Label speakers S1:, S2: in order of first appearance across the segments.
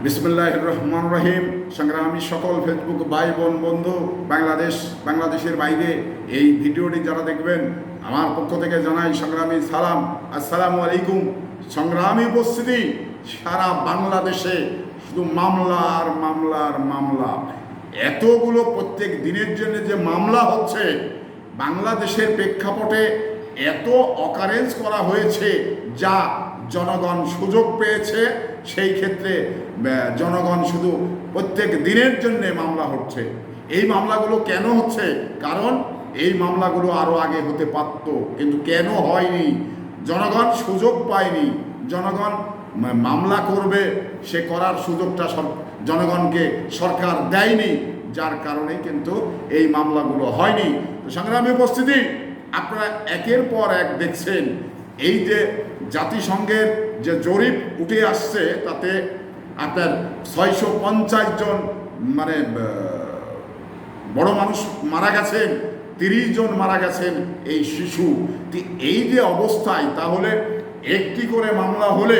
S1: বিসমিল্লাহির রহমানির রহিম। সংগ্রামী সকল ফেসবুক ভাই বোন বন্ধু, বাংলাদেশের বাইরে এই ভিডিওটি যারা দেখবেন, আমার পক্ষ থেকে জানাই সংগ্রামী সালাম, আসসালামু আলাইকুম। সংগ্রামী উপস্থিতি, সারা বাংলাদেশে শুধু মামলা আর মামলা আর মামলা, এতগুলো প্রত্যেক দিনের জন্য যে মামলা হচ্ছে, বাংলাদেশের প্রেক্ষাপটে এত অকারেন্স করা হয়েছে যা জনগণ সুযোগ পেয়েছে। সেই ক্ষেত্রে জনগণ শুধু প্রত্যেক দিনের জন্যে মামলা হচ্ছে। এই মামলাগুলো কেন হচ্ছে? কারণ এই মামলাগুলো আরও আগে হতে পারত, কিন্তু কেন হয়নি? জনগণ সুযোগ পায়নি। জনগণ মামলা করবে, সে করার সুযোগটা জনগণকে সরকার দেয়নি, যার কারণে কিন্তু এই মামলাগুলো হয়নি। তো সংগ্রামী উপস্থিতি, আপনারা একের পর এক দেখছেন এই যে জাতিসংঘের যে জরিপ উঠে আসছে, তাতে আপনার 650 জন মানে বড় মানুষ মারা গেছেন, 30 জন মারা গেছেন এই শিশু। এই যে অবস্থায়, তাহলে একটি করে মামলা হলে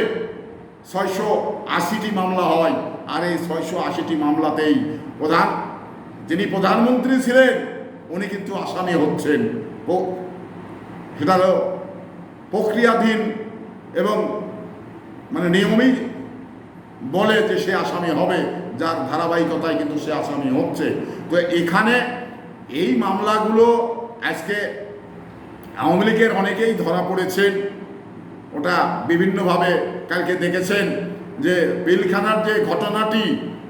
S1: 680টি মামলা হয়, আর এই 680টি মামলাতেই যিনি প্রধানমন্ত্রী ছিলেন উনি কিন্তু আসামি হচ্ছেন। সেটা প্রক্রিয়াধীন এবং মানে নিয়মই বলে যে সে আসামি হবে, যার ধারাবাহিকতায় কিন্তু সে আসামি হচ্ছে। তো এখানে এই মামলাগুলো আজকে আওয়ামী লীগের অনেকেই ধরা পড়েছেন। ওটা বিভিন্নভাবে কালকে দেখেছেন যে পিলখানার যে ঘটনাটি,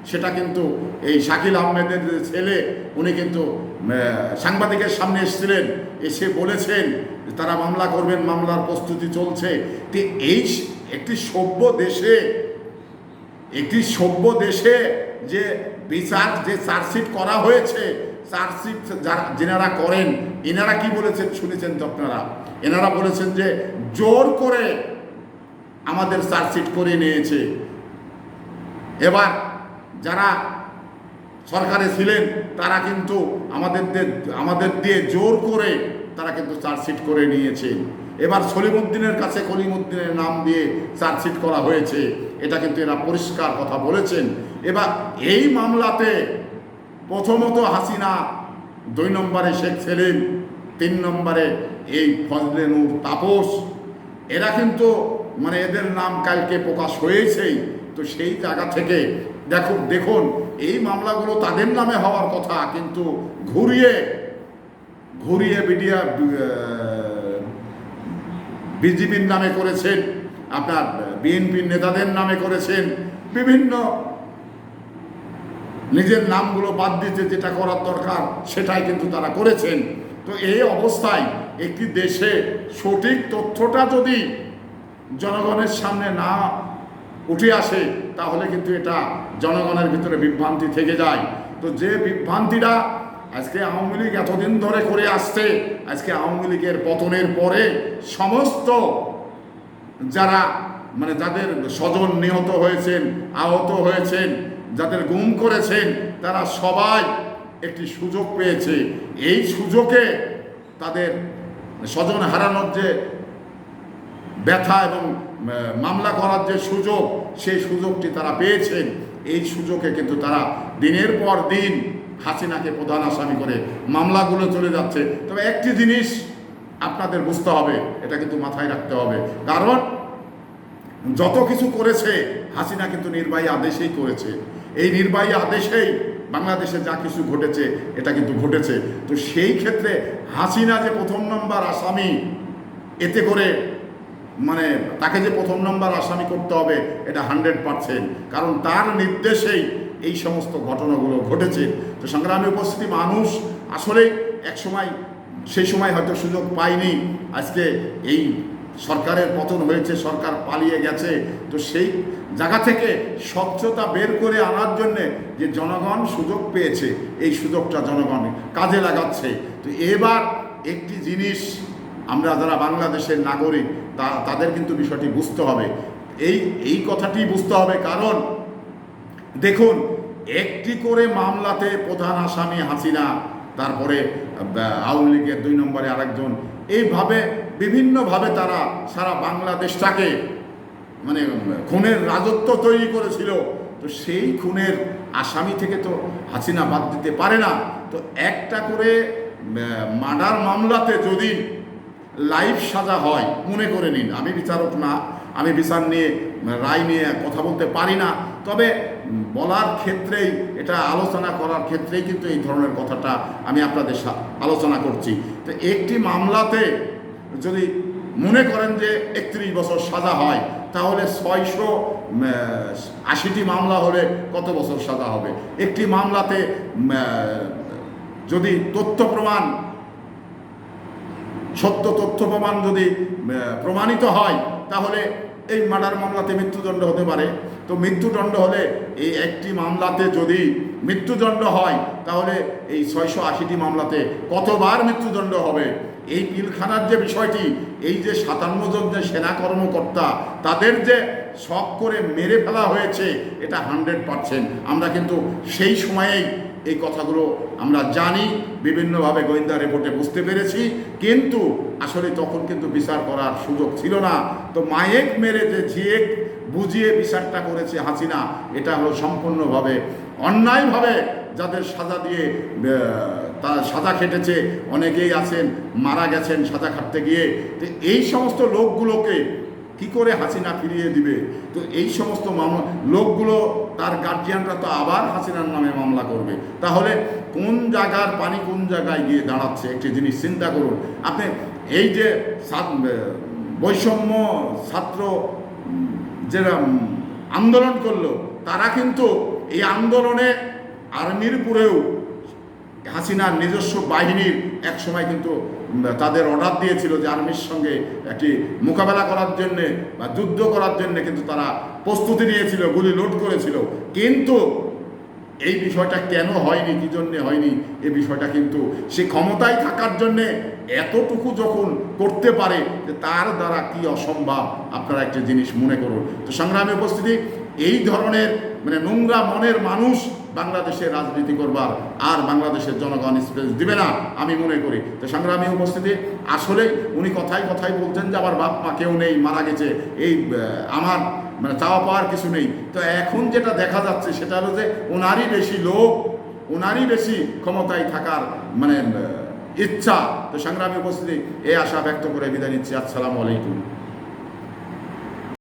S1: সেটা কিন্তু এই শাকিল আহমেদের যে ছেলে, উনি কিন্তু সাংবাদিকের সামনে এসেছিলেন, এসে বলেছেন তারা মামলা করবেন, মামলার প্রস্তুতি চলছে। তো এই একটি সভ্য দেশে যে বিচার, যে চার্জশিট করা হয়েছে, চার্জশিট যেনারা করেন, এনারা কি বলেছেন শুনেছেন তো আপনারা? এনারা বলেছেন যে জোর করে আমাদের চার্জশিট করে নিয়েছে। এবার যারা সরকারে ছিলেন তারা কিন্তু আমাদের দিয়ে জোর করে তারা কিন্তু চার্জশিট করে নিয়েছেন। এবার সলিমুদ্দিনের কাছে কলিমুদ্দিনের নাম দিয়ে চার্জশিট করা হয়েছে, এটা কিন্তু এরা পরিষ্কার কথা বলেছেন। এবার এই মামলাতে প্রথমত হাসিনা, 2 নম্বরে শেখ সেলিম, 3 নম্বরে এই ফজলে নূর তাপস, এরা কিন্তু মানে এদের নাম কালকে প্রকাশ হয়েছেই। তো সেই জায়গা থেকে দেখুন এই মামলাগুলো তাদের নামে হওয়ার কথা, কিন্তু ঘুরিয়ে বিজেপির নামে করেছেন, আপনার বিএনপির নেতাদের নামে করেছেন, বিভিন্ন নিজের নামগুলো বাদ দিতে যেটা করার দরকার সেটাই কিন্তু তারা করেছেন। তো এই অবস্থায় একটি দেশে সঠিক তথ্যটা যদি জনগণের সামনে না উঠে আসে, তাহলে কিন্তু এটা জনগণের ভিতরে বিভ্রান্তি থেকে যায়। তো যে বিভ্রান্তিটা আজকে আওয়ামী লীগ এতদিন ধরে করে আসছে, আজকে আওয়ামী লীগের পতনের পরে সমস্ত যারা মানে যাদের স্বজন নিহত হয়েছেন, আহত হয়েছেন, যাদের গুম করেছেন, তারা সবাই একটি সুযোগ পেয়েছে। এই সুযোগে তাদের স্বজন হারানোর যে ব্যথা এবং মামলা করার যে সুযোগ, সেই সুযোগটি তারা পেয়েছেন। এই সুযোগে কিন্তু তারা দিনের পর দিন হাসিনাকে প্রধান আসামি করে মামলাগুলো চলে যাচ্ছে। তবে একটি জিনিস আপনাদের বুঝতে হবে, এটা কিন্তু মাথায় রাখতে হবে, কারণ যত কিছু করেছে হাসিনা কিন্তু নির্বাহী আদেশেই করেছে। এই নির্বাহী আদেশেই বাংলাদেশে যা কিছু ঘটেছে এটা কিন্তু ঘটেছে। তো সেই ক্ষেত্রে হাসিনা যে 1 নম্বর আসামি, এতে করে মানে তাকে যে 1 নম্বর আসামি করতে হবে এটা 100%, কারণ তার নির্দেশেই এই সমস্ত ঘটনাগুলো ঘটেছে। তো সংগ্রামী উপস্থিতি, মানুষ আসলে সেই সময় হয়তো সুযোগ পায়নি। আজকে এই সরকারের পতন হয়েছে, সরকার পালিয়ে গেছে। তো সেই জায়গা থেকে স্বচ্ছতা বের করে আনার জন্যে যে জনগণ সুযোগ পেয়েছে, এই সুযোগটা জনগণ কাজে লাগাচ্ছে। তো এবার একটি জিনিস আমরা যারা বাংলাদেশের নাগরিক, তাদের কিন্তু বিষয়টি বুঝতে হবে, এই কথাটি বুঝতে হবে। কারণ দেখুন, একটি করে মামলাতে প্রধান আসামি হাসিনা, তারপরে আওয়ামী লীগের 2 নম্বরে আরেকজন, এইভাবে বিভিন্নভাবে তারা সারা বাংলাদেশটাকে মানে খুনের রাজত্ব তৈরি করেছিল। তো সেই খুনের আসামি থেকে তো হাসিনা বাদ দিতে পারে না। তো একটা করে মার্ডার মামলাতে যদি লাইফ সাজা হয়, মনে করে নিন, আমি বিচারক না, আমি বিচার নিয়ে রায় নিয়ে কথা বলতে পারি না, তবে বলার ক্ষেত্রেই, এটা আলোচনা করার ক্ষেত্রেই কিন্তু এই ধরনের কথাটা আমি আপনাদের আলোচনা করছি। তো একটি মামলাতে যদি মনে করেন যে 31 বছর সাজা হয়, তাহলে 680টি মামলা হলে কত বছর সাজা হবে? একটি মামলাতে যদি সত্য তথ্য প্রমাণ যদি প্রমাণিত হয়, তাহলে এই মার্ডার মামলাতে মৃত্যুদণ্ড হতে পারে। তো মৃত্যুদণ্ড হলে এই একটি মামলাতে যদি মৃত্যুদণ্ড হয়, তাহলে এই 680টি মামলাতে কতবার মৃত্যুদণ্ড হবে? এই পিলখানার যে বিষয়টি, এই যে 57 জন যে সেনা কর্মকর্তা, তাদের যে শক করে মেরে ফেলা হয়েছে, এটা 100%। আমরা কিন্তু সেই সময়েই এই কথাগুলো আমরা জানি, বিভিন্নভাবে গোয়েন্দা রিপোর্টে বুঝতে পেরেছি, কিন্তু আসলে তখন কিন্তু বিচার করার সুযোগ ছিল না। তো মায়েক মেরে যে ঝিয়েক বুঝিয়ে বিচারটা করেছে হাসিনা, এটা হলো সম্পূর্ণভাবে অন্যায়ভাবে যাদের সাজা দিয়ে তারা সাজা খেটেছে, অনেকেই আছেন মারা গেছেন সাজা খাটতে গিয়ে। তো এই সমস্ত লোকগুলোকে কি করে হাসিনা ফিরিয়ে দিবে? তো এই সমস্ত লোকগুলো, তার গার্জিয়ানরা তো আবার হাসিনার নামে মামলা করবে। তাহলে কোন জায়গার পানি কোন জায়গায় গিয়ে দাঁড়াচ্ছে, একটি জিনিস চিন্তা করুন আপনি। এই যে বৈষম্য ছাত্র যারা আন্দোলন করলো, তারা কিন্তু এই আন্দোলনে আর্মির উপরেও হাসিনার নিজস্ব বাহিনীর এক সময় কিন্তু তাদের অর্ডার দিয়েছিল যে আর্মির সঙ্গে একটি মোকাবেলা করার জন্যে বা যুদ্ধ করার জন্যে কিন্তু তারা প্রস্তুতি নিয়েছিল, গুলি লোড করেছিল। কিন্তু এই বিষয়টা কেন হয়নি, কী জন্যে হয়নি, এই বিষয়টা কিন্তু সে ক্ষমতায় থাকার জন্যে এতটুকু যখন করতে পারে, যে তার দ্বারা কি অসম্ভব, আপনারা একটা জিনিস মনে করুন। তো সংগ্রামী উপস্থিতি, এই ধরনের নোংরা মনের মানুষ বাংলাদেশে রাজনীতি করবার আর বাংলাদেশের জনগণ স্পেস দিবে না, আমি মনে করি। তো সংগ্রামী উপস্থিতি, আসলে উনি কথায় কথায় বলছেন যে আমার বাপ মা কেউ নেই, মারা গেছে, এই আমার চাওয়া পাওয়ার কিছু নেই। তো এখন যেটা দেখা যাচ্ছে সেটা হলো যে ওনারই বেশি লোক, ওনারই বেশি ক্ষমতায় থাকার ইচ্ছা। তো সংগ্রামী উপস্থিতি, এই আশা ব্যক্ত করে বিদায় নিচ্ছি। আসসালামু আলাইকুম।